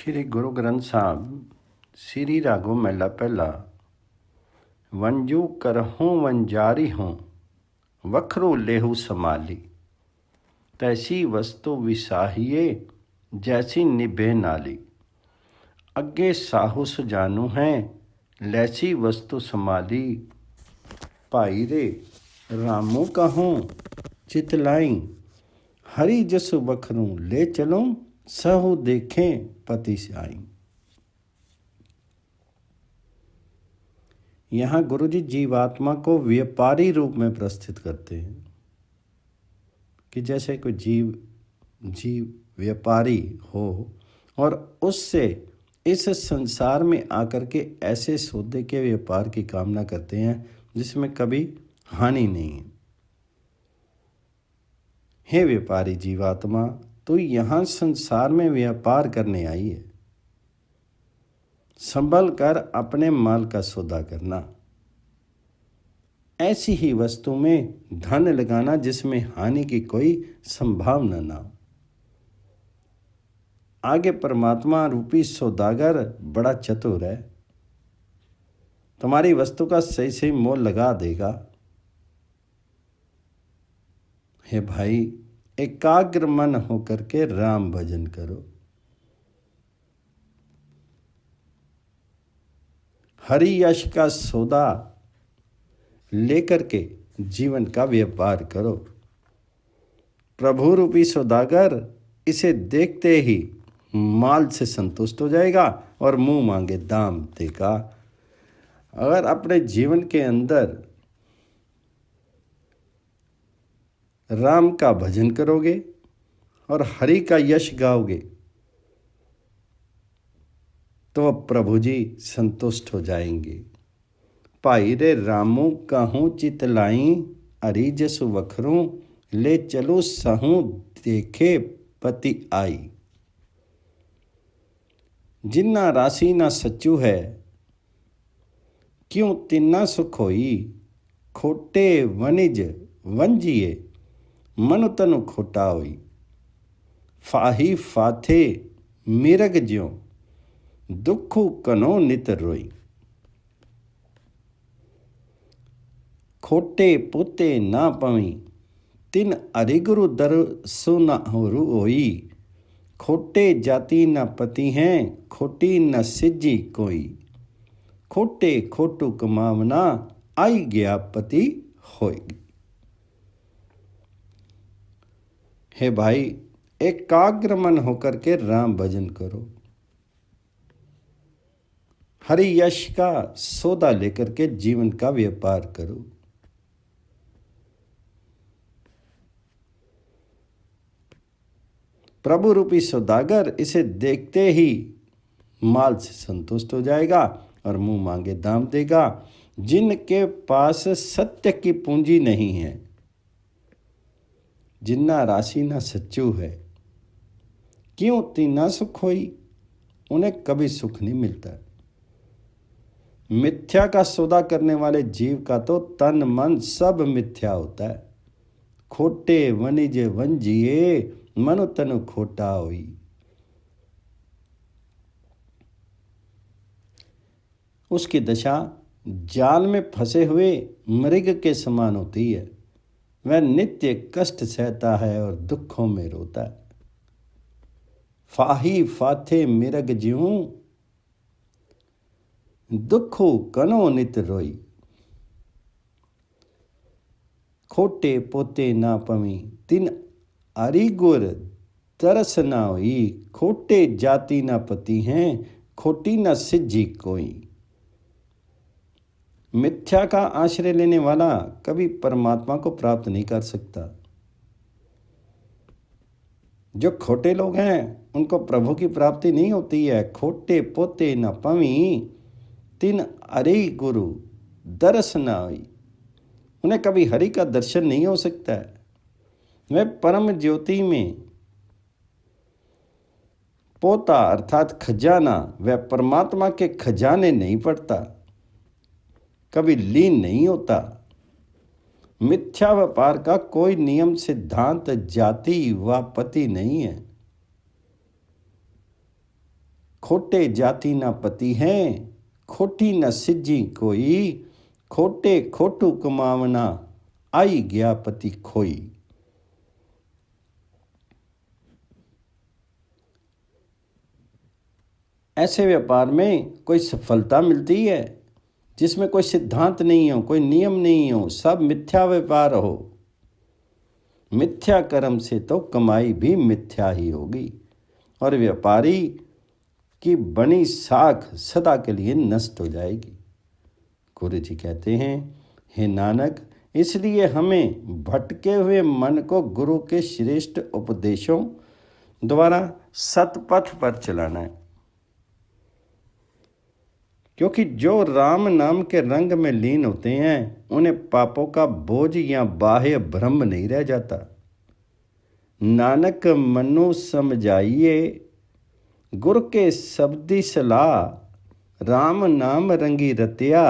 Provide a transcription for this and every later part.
श्री गुरु ग्रंथ साहब श्री रागो महला पहला। वंजू करहूँ वंजारी हूँ वखरू लेहू समाली, तैसी वस्तु विसाहिए जैसी निभे नाली। अगे साहू सुजानू हैं लैसी वस्तु समाली, भाई रे रामू कहूँ चितलाई। हरि जसु वखरू ले चलूँ सहु देखें पति साई। यहाँ गुरु जी जीवात्मा को व्यापारी रूप में प्रस्तुत करते हैं कि जैसे कोई जीव व्यापारी हो और उससे इस संसार में आकर के ऐसे सौदे के व्यापार की कामना करते हैं जिसमें कभी हानि नहीं है। हे व्यापारी जीवात्मा, तो यहाँ संसार में व्यापार करने आई है, संभल कर अपने माल का सौदा करना, ऐसी ही वस्तु में धन लगाना जिसमें हानि की कोई संभावना ना हो। आगे परमात्मा रूपी सौदागर बड़ा चतुर है, तुम्हारी वस्तु का सही सही मोल लगा देगा। हे भाई, एकाग्र मन होकर के राम भजन करो, हरि यश का सौदा लेकर के जीवन का व्यापार करो। प्रभु रूपी सौदागर इसे देखते ही माल से संतुष्ट हो जाएगा और मुंह मांगे दाम देगा। अगर अपने जीवन के अंदर राम का भजन करोगे और हरि का यश गाओगे तो प्रभु जी संतुष्ट हो जाएंगे। भाई रे रामू कहूँ चितलाई, हरि जसु वखरू ले चलो सहू देखे पति आई। जिन्ना राशि ना सच्चू है क्यों तिन्ना सुख होई। खोटे वनिज वंजिए मनु तनु खोटा होई। फाही फाथे मिरग ज्यों दुखु कनो नित रोई। खोटे पोते ना पवी तिन अरिगुरु दरसु न होरु होई। खोटे जाति न पति हैं खोटी न सिज्जी कोई। खोटे खोटू कमावना आई गया पति होएगी। हे भाई, एकाग्र मन होकर के राम भजन करो, हरि यश का सौदा लेकर के जीवन का व्यापार करो। प्रभु रूपी सौदागर इसे देखते ही माल से संतुष्ट हो जाएगा और मुंह मांगे दाम देगा। जिनके पास सत्य की पूंजी नहीं है, जिन्ना राशि ना सच्चू है, क्यों तीना सुख होई, उन्हें कभी सुख नहीं मिलता। मिथ्या का सौदा करने वाले जीव का तो तन मन सब मिथ्या होता है। खोटे वनिज वंजिए मनु तनु खोटा होई। उसकी दशा जाल में फंसे हुए मृग के समान होती है। वह नित्य कष्ट सहता है और दुखों में रोता है। फाही फाथे मिरग ज्यों दुखो कनो नित रोई। खोटे पोते ना पवी तिन अरिगुर तरस ना होई। खोटे जाति ना पति हैं खोटी ना सिज्जी कोई। मिथ्या का आश्रय लेने वाला कभी परमात्मा को प्राप्त नहीं कर सकता। जो खोटे लोग हैं उनको प्रभु की प्राप्ति नहीं होती है। खोटे पोते न पवी तिन अरे गुरु दर्श न आई। उन्हें कभी हरि का दर्शन नहीं हो सकता है। वह परम ज्योति में पोता अर्थात खजाना, वह परमात्मा के खजाने नहीं पड़ता, कभी लीन नहीं होता। मिथ्या व्यापार का कोई नियम सिद्धांत जाति व पति नहीं है। खोटे जाति ना पति हैं, खोटी न सिज्जी कोई, खोटे खोटू कमावना, आई गया पति खोई। ऐसे व्यापार में कोई सफलता मिलती है जिसमें कोई सिद्धांत नहीं हो, कोई नियम नहीं हो, सब मिथ्या व्यापार हो। मिथ्या कर्म से तो कमाई भी मिथ्या ही होगी और व्यापारी की बनी साख सदा के लिए नष्ट हो जाएगी। गुरु जी कहते हैं, हे नानक, इसलिए हमें भटके हुए मन को गुरु के श्रेष्ठ उपदेशों द्वारा सतपथ पर चलाना है, क्योंकि जो राम नाम के रंग में लीन होते हैं उन्हें पापों का बोझ या बाह्य भ्रम नहीं रह जाता। नानक मनु समझाइए गुर के शब्दी सलाह, राम नाम रंगी रतिया,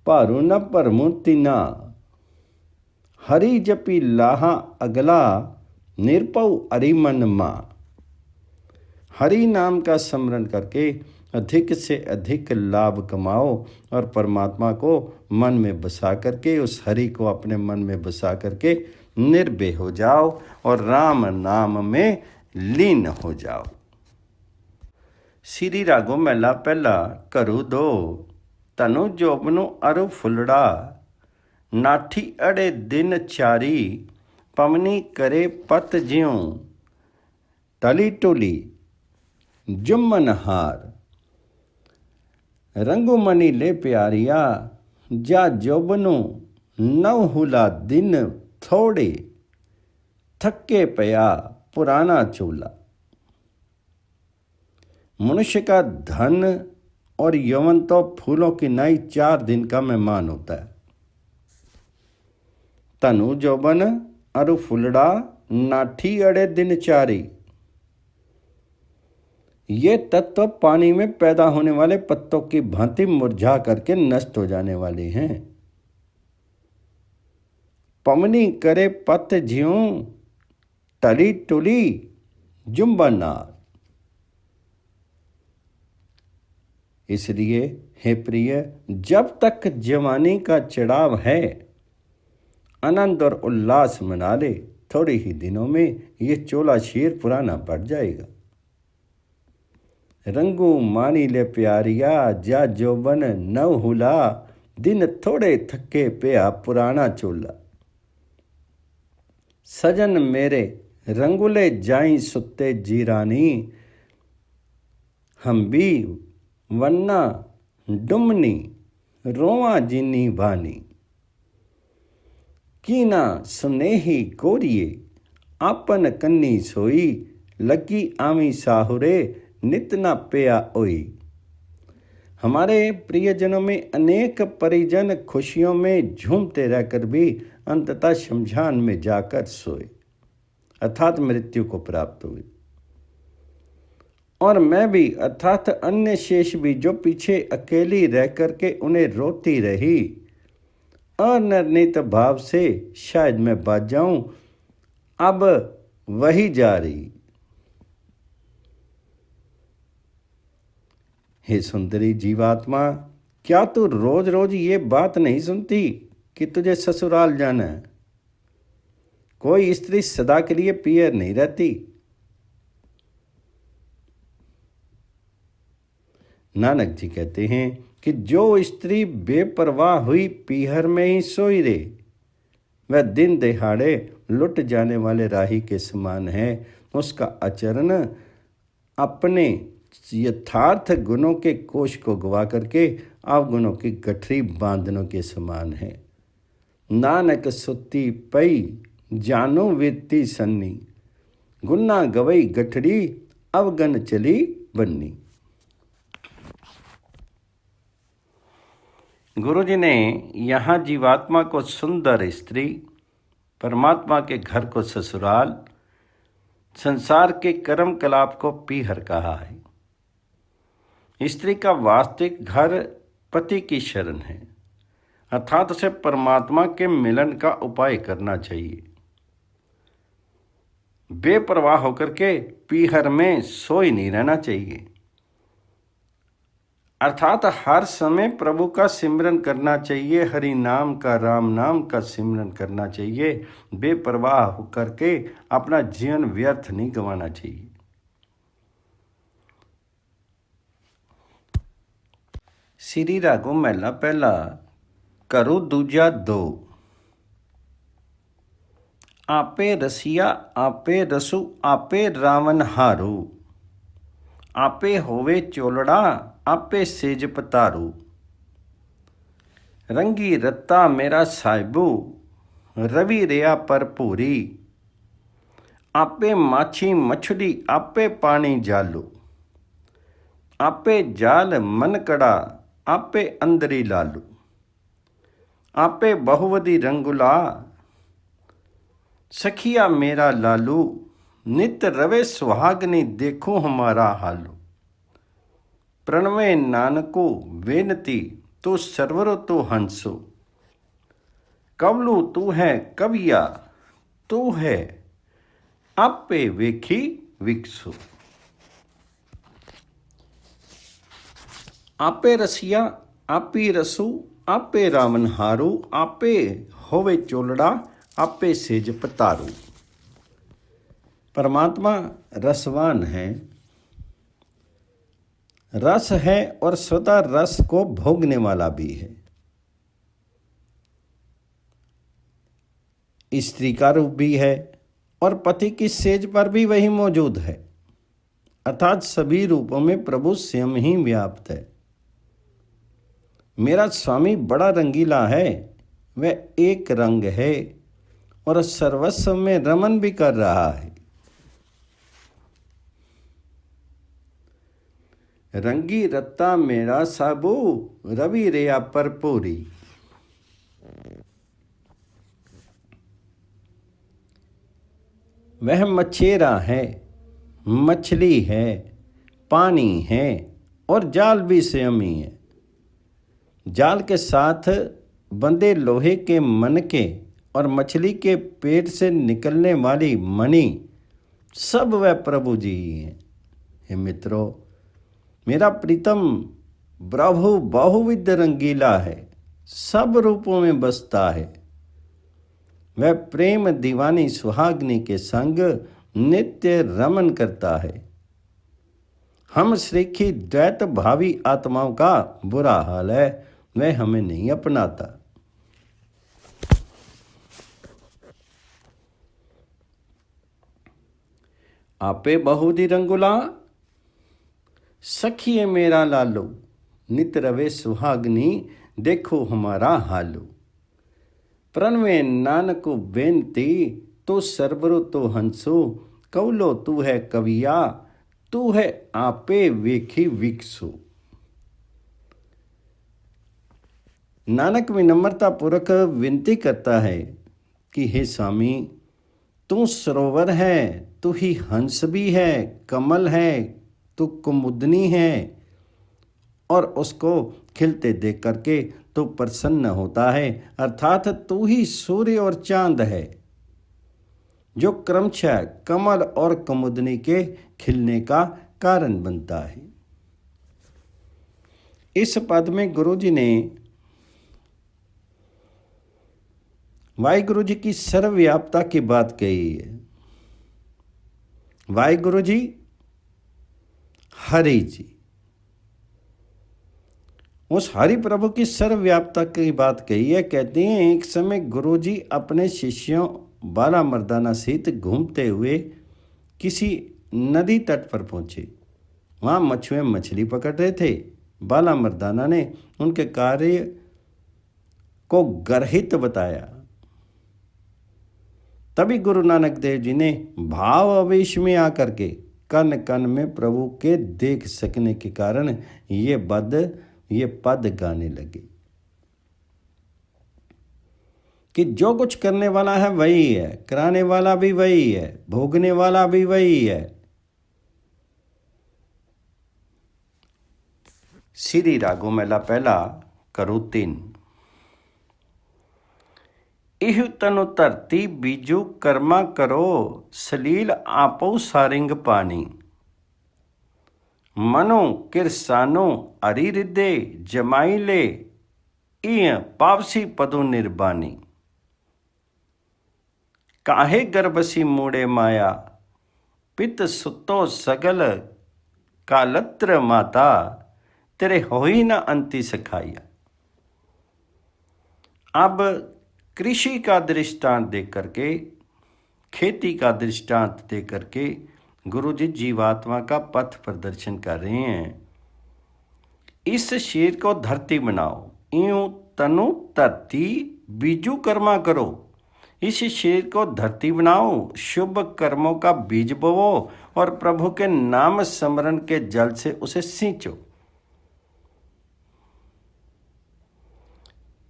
पारु न परमु तिना, हरि जपी लाहा अगला, निरपौ अरिमन मा। हरि नाम का स्मरण करके अधिक से अधिक लाभ कमाओ और परमात्मा को मन में बसा करके, उस हरि को अपने मन में बसा करके निर्भय हो जाओ और राम नाम में लीन हो जाओ। श्री रागो महला पहला। करू दो तनु जोबनु अरु फुलड़ा, नाठी अड़े दिन चारी, पवनी करे पत ज्यों, टली टोली जुम्मन हार। रंगुमणि ले प्यारिया, जा जोबनु नव हुला दिन थोड़े, थके पया पुराना चोला। मनुष्य का धन और यौवन तो फूलों की नाई 4 दिन का मेहमान होता है। तनु जोबन अरु फुलड़ा, नाठी अड़े दिन चारी। ये तत्व पानी में पैदा होने वाले पत्तों की भांति मुरझा करके नष्ट हो जाने वाले हैं। पवनी करे पत ज्यों, टली टुली जुम्बनार। इसलिए हे प्रिय, जब तक जवानी का चढ़ाव है आनंद और उल्लास मना ले, थोड़े ही दिनों में ये चोला शेर पुराना पड़ जाएगा। रंगू मानी ले प्यारिया, जा जोबन नव हुला, दिन थोड़े थके पिया पुराना चोला। सजन मेरे रंगुले जाई सुते जीरानी, हम भी वन्ना डुमनी रोआ जिनी भानी। कीना सुनेही गोरिए, आपन कन्नी सोई, लगी आमी साहुरे, नित न पेया ओई। हमारे प्रियजनों में अनेक परिजन खुशियों में झूमते रहकर भी अंततः शमशान में जाकर सोए, अर्थात मृत्यु को प्राप्त हुए। और मैं भी अर्थात अन्य शेष भी जो पीछे अकेली रह करके उन्हें रोती रही, अनिर्णित भाव से शायद मैं बाज जाऊं, अब वही जा रही। हे सुंदरी जीवात्मा, क्या तू रोज रोज ये बात नहीं सुनती कि तुझे ससुराल जाना है? कोई स्त्री सदा के लिए पियर नहीं रहती। नानक जी कहते हैं कि जो स्त्री बेपरवाह हुई पीहर में ही सोई रहे, वह दिन दिहाड़े लुट जाने वाले राही के समान है। उसका आचरण अपने यथार्थ गुणों के कोश को गवा करके अवगुणों की गठरी बांधनों के समान है। नानक सुती पई जानो वित्ती सन्नी, गुन्ना गवई गठड़ी अवगन चली बन्नी। गुरु जी ने यहाँ जीवात्मा को सुंदर स्त्री, परमात्मा के घर को ससुराल, संसार के कर्म कलाप को पीहर कहा है। स्त्री का वास्तविक घर पति की शरण है, अर्थात उसे परमात्मा के मिलन का उपाय करना चाहिए। बेपरवाह होकर के पीहर में सोई नहीं रहना चाहिए, अर्थात हर समय प्रभु का सिमरन करना चाहिए, हरि नाम का, राम नाम का सिमरन करना चाहिए। बेपरवाह होकर के अपना जीवन व्यर्थ नहीं गंवाना चाहिए। श्री रागो महला पहला, करो दूजा दो। आपे रसिया आपे रसु आपे रावण हारू, आपे होवे चोलड़ा आपे सेज पतारू। रंगी रत्ता मेरा साहिबू, रवि रिया पर पूरी, आपे माछी मछली आपे पानी जालू। आपे जाल मन कड़ा आपे अंदरी लालू। आपे बहुवदी रंगुला, सखिया मेरा लालू। नित रवे सुहागनी देखो हमारा हालू। प्रणवे नानको बेनती, तू सर्वरो तो हंसो। कवलू तू है कविया, तू है आपे वेखी विकसो। आपे रसिया आपी रसू आपे रावण हारू, आपे होवे चोलड़ा आपे सेज पतारू। परमात्मा रसवान है, रस है और सदा रस को भोगने वाला भी है। स्त्री का रूप भी है और पति की सेज पर भी वही मौजूद है, अर्थात सभी रूपों में प्रभु स्वयं ही व्याप्त है। मेरा स्वामी बड़ा रंगीला है, वह एक रंग है और सर्वस्व में रमन भी कर रहा है। रंगी रत्ता मेरा साबू, रवि रेया पर पूरी। वह मछेरा है, मछली है, पानी है और जाल भी स्वयं ही है। जाल के साथ बंधे लोहे के मनके और मछली के पेट से निकलने वाली मणि सब वह प्रभु जी ही हैं। हे मित्रों, मेरा प्रीतम प्रभु बहुविध रंगीला है, सब रूपों में बसता है। वह प्रेम दीवानी सुहागनी के संग नित्य रमन करता है। हम श्रीखी द्वैत भावी आत्माओं का बुरा हाल है, वह हमें नहीं अपनाता। आपे बहुदी रंगुला, सखिए मेरा लालो। नित रवे सुहागनी देखो हमारा हालू। प्रणवे नानको बेनती, तो सर्वरो तो हंसो। कवलो तू है कविया, तू है आपे वेखी विकसो। नानक विनम्रता पूर्वक विनती करता है कि हे स्वामी, तू सरोवर है, तू ही हंस भी है, कमल है, तू कुमुदनी है और उसको खिलते देख करके तू प्रसन्न होता है। अर्थात तू ही सूर्य और चांद है जो क्रमशः कमल और कुमुदनी के खिलने का कारण बनता है। इस पद में गुरु जी ने वाहिगुरु जी की सर्वव्यापता की बात कही है। वाहिगुरु जी, हरि जी, उस हरि प्रभु की सर्वव्यापता की बात कही है। कहते हैं एक समय गुरु जी अपने शिष्यों बाला मर्दाना सहित घूमते हुए किसी नदी तट पर पहुंचे। वहाँ मछुए मछली पकड़ रहे थे। बाला मर्दाना ने उनके कार्य को गर्हित बताया। तभी गुरु नानक देव जी ने भाव आवेश में आकर के कन कन में प्रभु के देख सकने के कारण ये पद गाने लगे कि जो कुछ करने वाला है वही है, कराने वाला भी वही है, भोगने वाला भी वही है। श्री रागो मेला पहला, करो 3। इह तनु धरती बीजू कर्मा करो, सलील आपो सारिंग पानी। मनो किरसानो हरि हृदय जमाई ले, इय पावसी पदु निर्बानी। काहे गर्भसी मूड़े माया, पित सुतो सगल कालत्र माता, तेरे हो ही न अंति सखाइया। अब कृषि का दृष्टांत दे करके, खेती का दृष्टांत दे करके गुरु जी जीवात्मा का पथ प्रदर्शन कर रहे हैं। इस शरीर को धरती बनाओ, यूं तनु धरती बीजू कर्मा करो। इस शरीर को धरती बनाओ, शुभ कर्मों का बीज बोवो और प्रभु के नाम स्मरण के जल से उसे सींचो।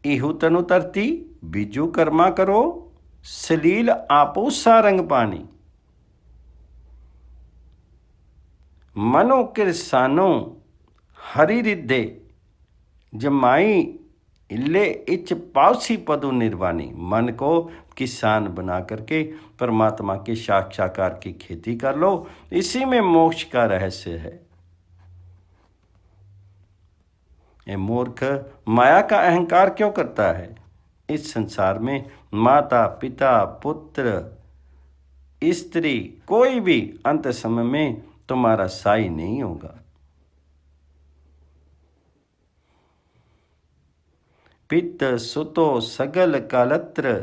इहु तनु धरती बीजू कर्मा करो, सलील आपो सारंग पानी। मनो किरसानो हरि हृदय जमाई ले, इच पावसी पदु निर्वाणी। मन को किसान बना करके परमात्मा के साक्षात्कार की खेती कर लो, इसी में मोक्ष का रहस्य है। ये मूर्ख माया का अहंकार क्यों करता है? इस संसार में माता पिता पुत्र स्त्री कोई भी अंत समय में तुम्हारा साई नहीं होगा। पित सुतो सगल कालत्र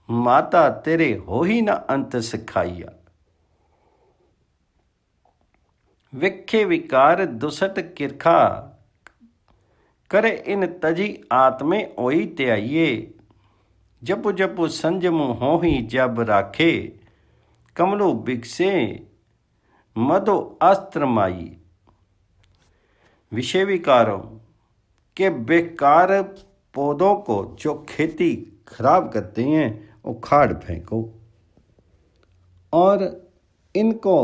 माता, तेरे हो ही न अंत सखाइया। विखे विकार दुसट किरखा, करे इन तजी आत्मे ओई त्याइये। जपु जपु संजमु हो ही जब राखे, कमलो बिकसे मधो अस्त्र माई। विषय विकारों के बेकार पौधों को जो खेती खराब करते हैं उखाड़ फेंको और इनको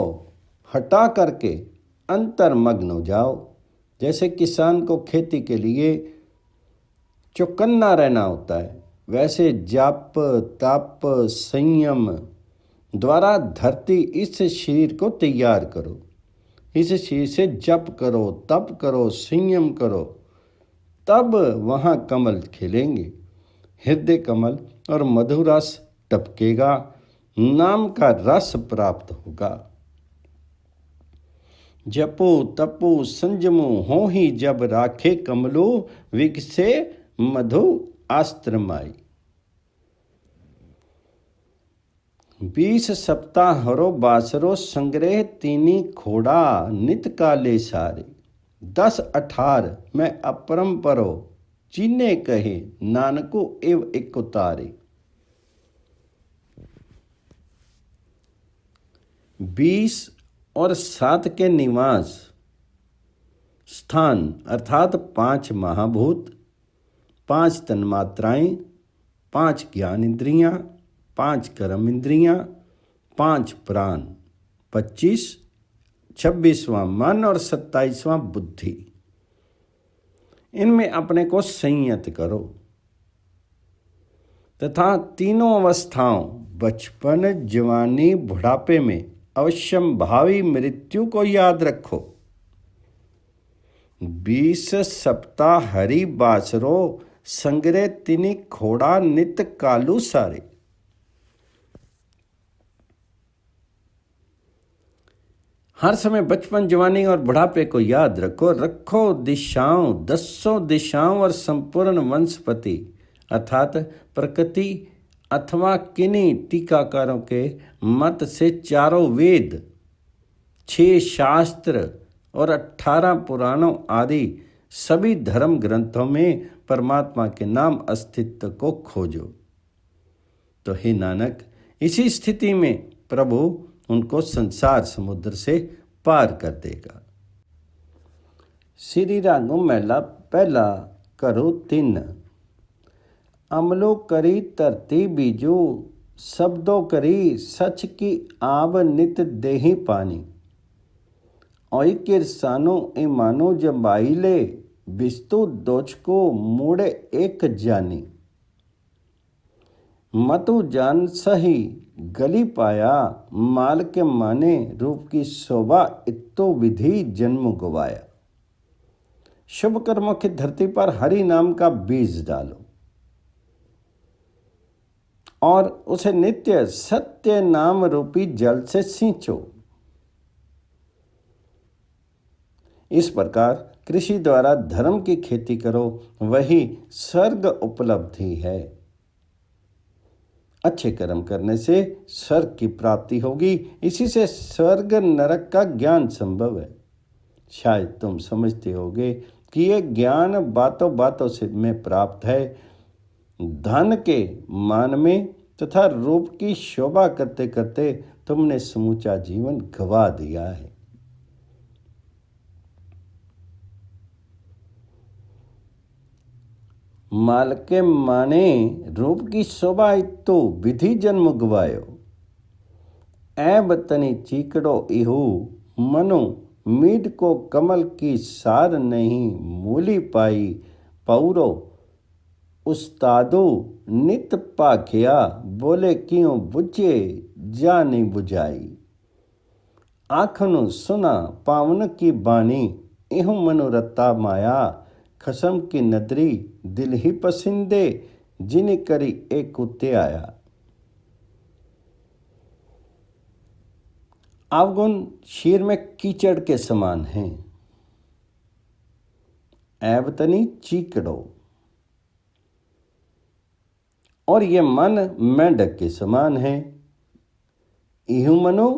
हटा करके अंतर्मग्न हो जाओ। जैसे किसान को खेती के लिए चौकन्ना रहना होता है, वैसे जाप ताप संयम द्वारा धरती इस शरीर को तैयार करो। इस शरीर से जप करो, तप करो, संयम करो, तब वहाँ कमल खिलेंगे, हृदय कमल और मधुर रस टपकेगा, नाम का रस प्राप्त होगा। जपो तपो संजमो हो ही जब राखे, कमलो विकसे मधु आस्त्रमाई। 20 सप्ताह हरो बासरो, संग्रह तीनी खोड़ा, नित काले सारे। 10 18 मैं अपरंपरो, चीने कहे नानको एव एक उतारे। 20 और 7 के निवास स्थान अर्थात 5 महाभूत, 5 तन्मात्राएं, 5 ज्ञान इंद्रियां, 5 कर्म इंद्रियां, 5 प्राण, 25 26वां मन और 27वां बुद्धि। इनमें अपने को संयत करो तथा तीनों अवस्थाओं बचपन जवानी बुढ़ापे में अवश्यम भावी मृत्यु को याद रखो। 20 सप्ताह हरि बासरो, संग्रह तिनी खोड़ा, नित कालू सारे। हर समय बचपन जवानी और बुढ़ापे को याद रखो। रखो दिशाओं, 10 दिशाओं और संपूर्ण वंशपति अर्थात प्रकृति अथवा किन्हीं टीकाकारों के मत से 4 वेद, 6 शास्त्र और 18 पुराणों आदि सभी धर्म ग्रंथों में परमात्मा के नाम अस्तित्व को खोजो। तो हे नानक, इसी स्थिति में प्रभु उनको संसार समुद्र से पार कर देगा। श्री रागों महला पहला करो 3। अमलो करी धरती बीजो, शब्दों करी सच की आब नित देही पानी। ओई किरसानो ईमानो जबाई ले, बिस्तु दोच को मूड़े एक जानी। मतु जान सही गली पाया, माल के माने रूप की शोभा, इत्तो विधि जन्म गवाया। शुभ कर्मों की धरती पर हरि नाम का बीज डालो और उसे नित्य सत्य नाम रूपी जल से सींचो। इस प्रकार कृषि द्वारा धर्म की खेती करो, वही स्वर्ग उपलब्धि है। अच्छे कर्म करने से स्वर्ग की प्राप्ति होगी। इसी से स्वर्ग नरक का ज्ञान संभव है। शायद तुम समझते होगे कि यह ज्ञान बातों बातों से में प्राप्त है। धन के मान में तथा रूप की शोभा करते करते तुमने समूचा जीवन गवा दिया है। माल के माने रूप की शोभा, तो विधि जन्म गवायो। ऐ बतनी चीकड़ो इहू, मनु मीड को कमल की सार नहीं, मूली पाई पौरो उस्तादो नित पाखिया, बोले क्यों बुझे जा नहीं बुझाई। आँखनु सुना पावन की बानी, इहू मनोरता माया, खसम की नदरी दिल ही पसंदे, जिन करी एक कुत्ते आया। अवगुण शीर में कीचड़ के समान हैं। ऐबतनी चीकड़ो, और ये मन मेंढक के समान है। इहू मनो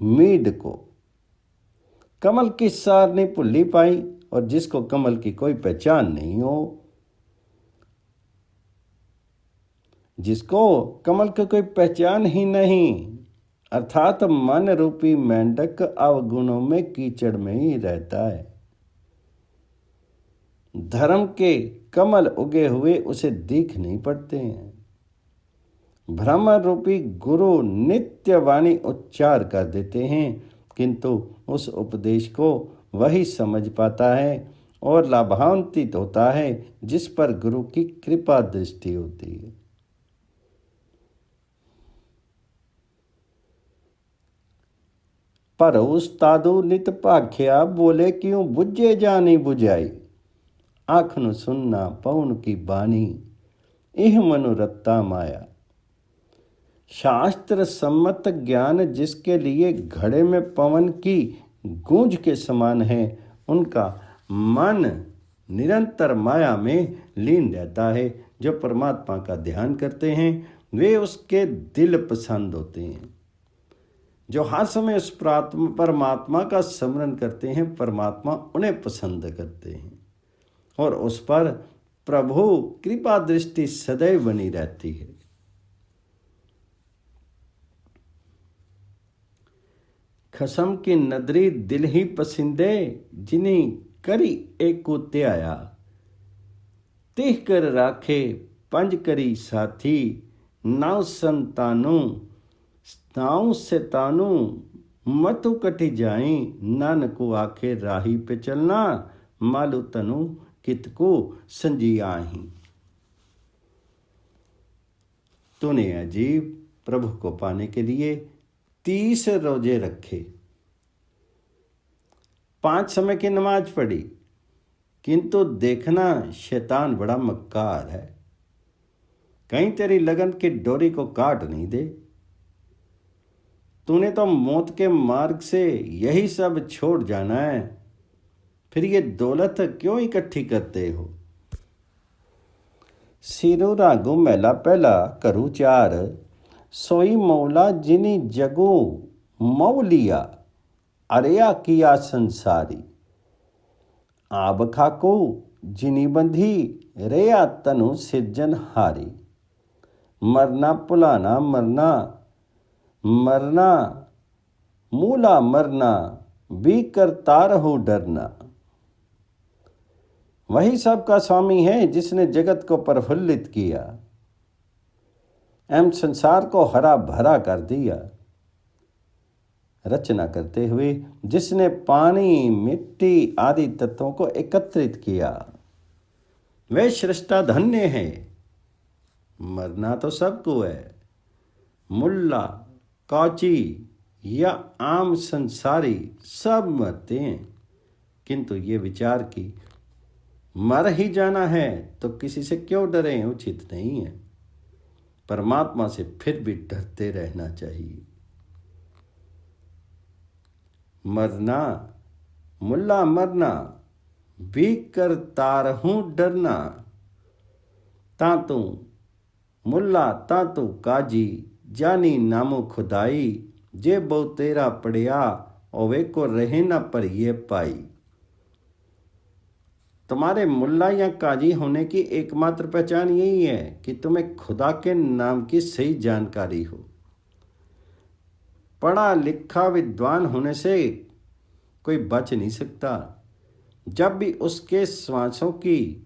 मीड को कमल की सार नहीं भुल्ली पाई, और जिसको कमल की कोई पहचान नहीं हो, जिसको कमल की कोई पहचान ही नहीं, अर्थात मन रूपी मेंढक अवगुणों में कीचड़ में ही रहता है। धर्म के कमल उगे हुए उसे दिख नहीं पड़ते हैं। ब्रह्म रूपी गुरु नित्य वाणी उच्चार कर देते हैं, किंतु उस उपदेश को वही समझ पाता है और लाभान्वित होता है जिस पर गुरु की कृपा दृष्टि होती है। पर उस्तादु नित पाख्या, बोले क्यों बुझे जा नहीं बुझाई। आँखनु सुनना पवन की बानी, इह मनोरत्ता माया। शास्त्र सम्मत ज्ञान जिसके लिए घड़े में पवन की गूंज के समान है, उनका मन निरंतर माया में लीन रहता है। जो परमात्मा का ध्यान करते हैं वे उसके दिल पसंद होते हैं। जो हर समय उस परमात्मा का स्मरण करते हैं, परमात्मा उन्हें पसंद करते हैं और उस पर प्रभु कृपा दृष्टि सदैव बनी रहती है। खसम की नदरी दिल ही पसंदे, जिन्हीं करी एक को त्याया। तिह कर राखे पंज करी साथी, नाव संतानु नाव से तानु, मतु कटी जाई, नानको आखे राही पे चलना, मालू तनु कित को संजियाही। तूने अजीब प्रभु को पाने के लिए 30 रोजे रखे, 5 समय की नमाज पढ़ी, किंतु देखना शैतान बड़ा मक्कार है, कहीं तेरी लगन की डोरी को काट नहीं दे। तूने तो मौत के मार्ग से यही सब छोड़ जाना है, फिर ये दौलत क्यों इकट्ठी करते हो। सिरो रागो मैला पहला करू चार, सोई मौला जिनी जगो मौलिया, अरिया किया संसारी। आब खाको जिनी बंधी, रेया तनु सिरजन हारी। मरना पुलाना मरना, मरना मूला मरना, भी करता रहो डरना। वही सबका स्वामी है जिसने जगत को प्रफुल्लित किया एवं संसार को हरा भरा कर दिया। रचना करते हुए जिसने पानी मिट्टी आदि तत्वों को एकत्रित किया, वे सृष्टा धन्य है। मरना तो सबको है। मुल्ला, काची या आम संसारी सब मरते हैं, किंतु ये विचार कि मर ही जाना है तो किसी से क्यों डरें उचित नहीं है। परमात्मा से फिर भी डरते रहना चाहिए। मरना मुल्ला मरना भी कर तारहूं डरना, तातू मुल्ला तातू काजी जानी नामो खुदाई, जे बहु तेरा पड़िया ओवे को रहे ना पर ये पाई। तुम्हारे मुल्ला या काजी होने की एकमात्र पहचान यही है कि तुम्हें खुदा के नाम की सही जानकारी हो। पढ़ा लिखा विद्वान होने से कोई बच नहीं सकता। जब भी उसके श्वासों की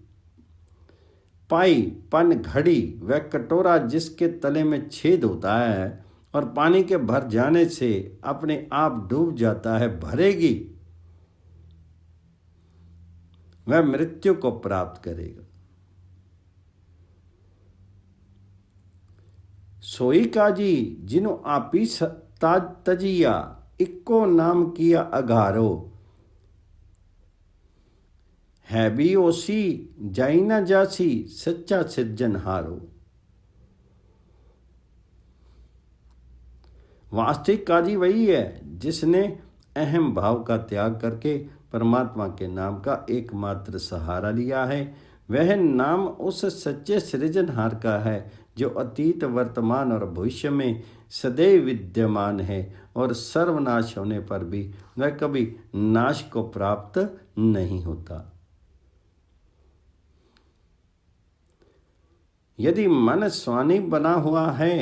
पाई पन घड़ी वह कटोरा जिसके तले में छेद होता है और पानी के भर जाने से अपने आप डूब जाता है भरेगी, वह मृत्यु को प्राप्त करेगा। सोई काजी जिन्हों आपी तजिया इक्को नाम किया अघारो, है भी ओसी जाई ना जासी सच्चा सिरजनहारो। वास्तविक काजी वही है जिसने अहम भाव का त्याग करके परमात्मा के नाम का एकमात्र सहारा लिया है। वह नाम उस सच्चे सृजनहार का है जो अतीत वर्तमान और भविष्य में सदैव विद्यमान है और सर्वनाश होने पर भी वह कभी नाश को प्राप्त नहीं होता। यदि मन स्वानी बना हुआ है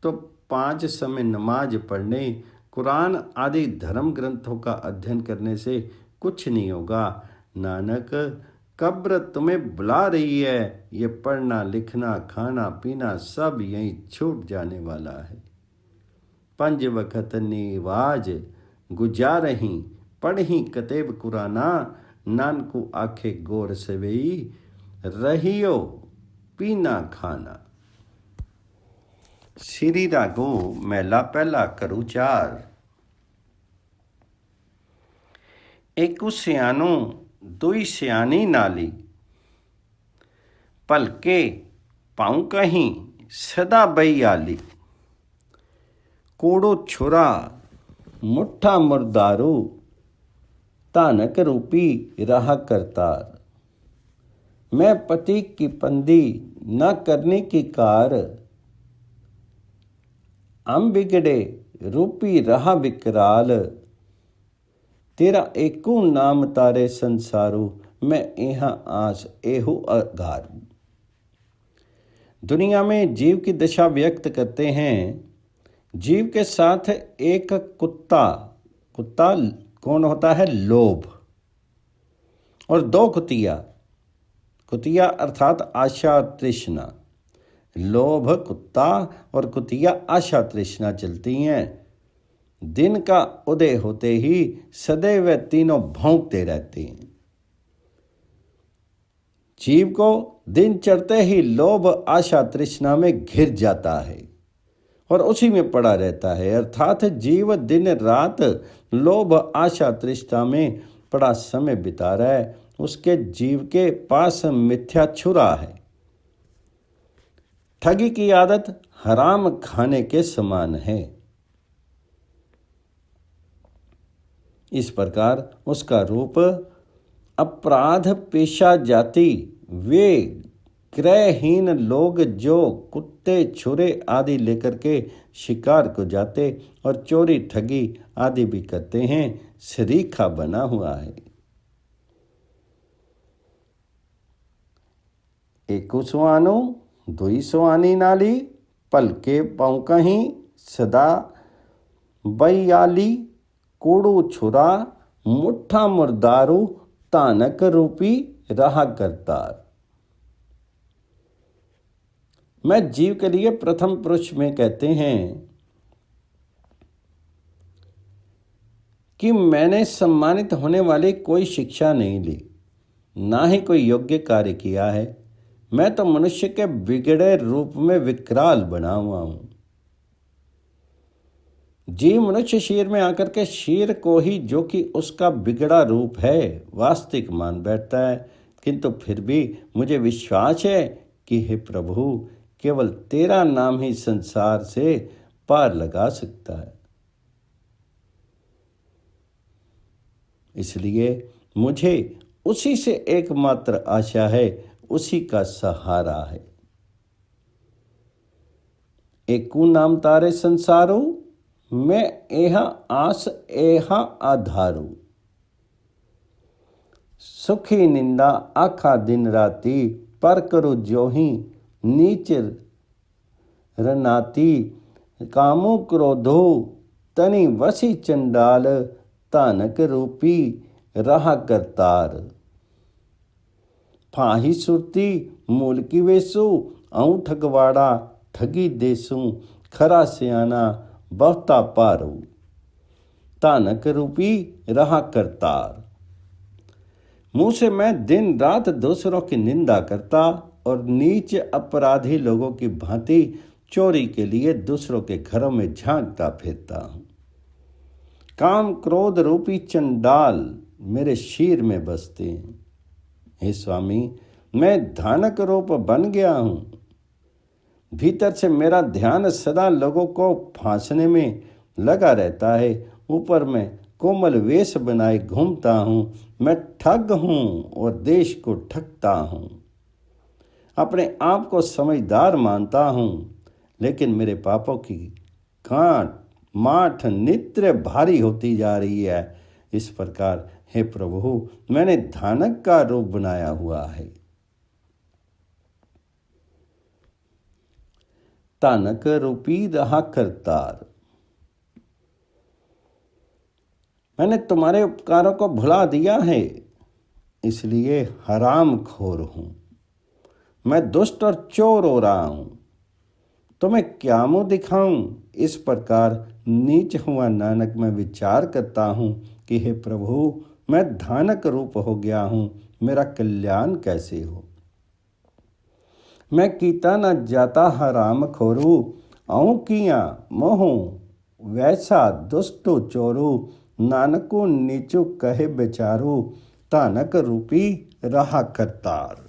तो 5 समय नमाज पढ़ने, कुरान आदि धर्म ग्रंथों का अध्ययन करने से कुछ नहीं होगा। नानक, कब्र तुम्हें बुला रही है। ये पढ़ना लिखना खाना पीना सब यहीं छूट जाने वाला है। 5 वक्त निवाज गुजारही पढ़ही कतेब कुराना, नानकू आखे गोर सवेई रहियो पीना खाना। श्री रागो महला पहला करू 4। एकू सियानो दुई सियानी नाली, पलके पाऊँ कहीं सदा बई कोड़ो छुरा मुट्ठा मुर्दारू, तानक रूपी रहा करतार। मैं पति की पंदी न करने की कार, हम बिगड़े रूपी रहा विकराल। तेरा एकू नाम तारे संसारू, मैं यहाँ आस एहू अघारू। दुनिया में जीव की दशा व्यक्त करते हैं। जीव के साथ एक कुत्ता कौन होता है? लोभ। और 2 कुतिया अर्थात आशा और तृष्णा। लोभ कुत्ता और कुतिया आशा तृष्णा चलती हैं। दिन का उदय होते ही सदैव तीनों भौंकते रहते हैं। जीव को दिन चढ़ते ही लोभ आशा तृष्णा में घिर जाता है और उसी में पड़ा रहता है। अर्थात जीव दिन रात लोभ आशा तृष्णा में पड़ा समय बिता रहा है। उसके जीव के पास मिथ्या छुरा है। ठगी की आदत हराम खाने के समान है। इस प्रकार उसका रूप अपराध पेशा जाति, वे क्रयहीन लोग जो कुत्ते छुरे आदि लेकर के शिकार को जाते और चोरी ठगी आदि भी करते हैं, सरीखा बना हुआ है। एकू सुआनो दुई सुआनी नाली, पलके पाऊँ कहीं सदा बयाली। कूड़ू छुरा मुट्ठा मुर्दारू, तानक रूपी रहा करतार। मैं जीव के लिए प्रथम पुरुष में कहते हैं कि मैंने सम्मानित होने वाली कोई शिक्षा नहीं ली, ना ही कोई योग्य कार्य किया है। मैं तो मनुष्य के बिगड़े रूप में विकराल बना हुआ हूं। जीव मनुष्य शरीर में आकर के शरीर को ही, जो कि उसका बिगड़ा रूप है, वास्तविक मान बैठता है। किंतु फिर भी मुझे विश्वास है कि हे प्रभु, केवल तेरा नाम ही संसार से पार लगा सकता है। इसलिए मुझे उसी से एकमात्र आशा है, उसी का सहारा है। एकू नाम तारे संसारो, मैं एहा आस एहा आधारू। सुखी निंदा आखा दिन राती, पर करो ज्योहि नीच रनाती। कामो क्रोधो तनि वसी चंडाल, तानक रूपी रहा करतार। फाही सुरती मूल की वेसु, आऊं ठगवाड़ा ठगी देसू। खरा सियाना बहुता पारू, तानक रूपी रहा करतार। मुंह से मैं दिन रात दूसरों की निंदा करता और नीच अपराधी लोगों की भांति चोरी के लिए दूसरों के घरों में झांकता फिरता हूं। काम क्रोध रूपी चंडाल मेरे शीर में बसते हैं। हे स्वामी, मैं धानक रूप बन गया हूं। भीतर से मेरा ध्यान सदा लोगों को फांसने में लगा रहता है। ऊपर मैं कोमल वेश बनाए घूमता हूं। मैं ठग हूं और देश को ठगता हूं। अपने आप को समझदार मानता हूं, लेकिन मेरे पापों की गांठ माठ नित्य भारी होती जा रही है। इस प्रकार हे प्रभु, मैंने धानक का रूप बनाया हुआ है। तानक रूपी रहा करतार। मैंने तुम्हारे उपकारों को भुला दिया है, इसलिए हराम खोर हूं। मैं दुष्ट और चोर हो रहा हूं। तुम्हें क्या मुंह दिखाऊं? इस प्रकार नीच हुआ नानक मैं विचार करता हूं कि हे प्रभु, मैं धानक रूप हो गया हूं। मेरा कल्याण कैसे हो? मैं कीता न जाता हराम खोरू, आऊं किया मोहू वैसा दुष्टो चोरू। नानको नीचो कहे बेचारू, तानक रूपी रहा करतार।